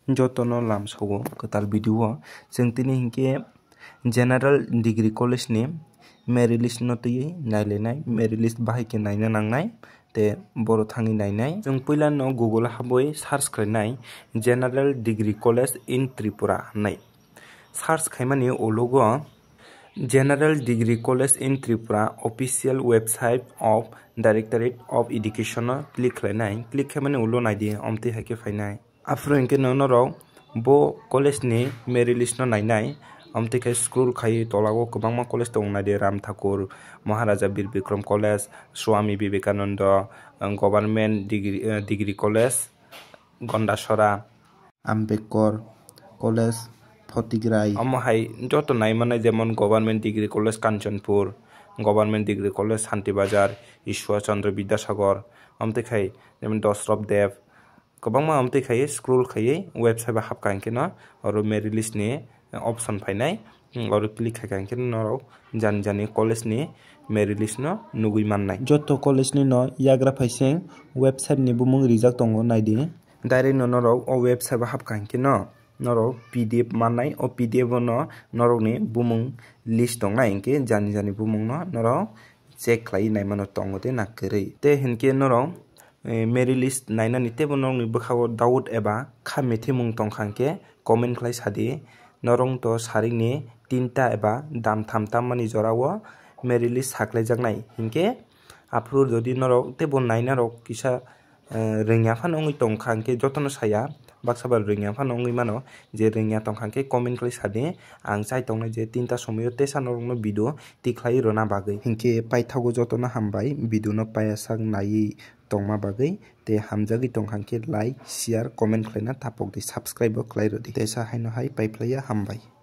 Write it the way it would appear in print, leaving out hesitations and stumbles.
jotono lamsago ketal video जों tini hinke general degree college ni merit list no tui nailainai merit list bahai ke naina nangnai te boro thangi nainai जों puila no google haboi search khlainai general degree college in Tripura nai search khaimani ologo General Degree College in Tripura official website of Directorate of Education click khlainai click khaimani ulo naidi omti haike phainai afro inke nonoro bo college ni merit list no nainai omti ke scroll khai tolago kwbangma college tongnai de Ram Thakur Maharaja Bir Bikram College Swami Vivekananda Government Degree College Gondasora Ambedkar College Photigrai amo hai joto naimane jemon Government Degree College Kanchanpur Government Degree College Santibazar Ishwar Chandra Vidyasagar amte khai jemon Dosrab Dev kwbangma amte khai scroll khai website ba habkan keno oro merit list ni option phainai oro click khai kan no jani college ni merit list no nugui mannai joto college ni no yagra phaising website ni bumung rijak tongo naidi direct no norok o website ba habkan keno norok pdf mannai o pdf no norok ni bumung list tongnai inke jani bumung no norok check khlai naimano tongo te nakkwrui te hinke norok merit list nainani tebo norok ni bwkhago doubt eba khamni thimung tongkhangke comment khlai sadi norong to sarik ni tinta eba dam tham mani jorao merit list saklaijaknai hinke afro jodi norok tebo nainarok kisa rengya phano ongoi tongkhangke jotono saya baksabar rengya phano ongoi mano je rengya tongkhangke comment khlai sadi ang chai tongnai je tinta somoyo tesa norok no video tiklai rona bagui hinke paithago jotono hambai video no paiyasak nai tongma bagui te hamjagui tongkhangke like share comment khlaina tapok di subscribe bo khlai rodi tesa haino hai paiplaya hambai।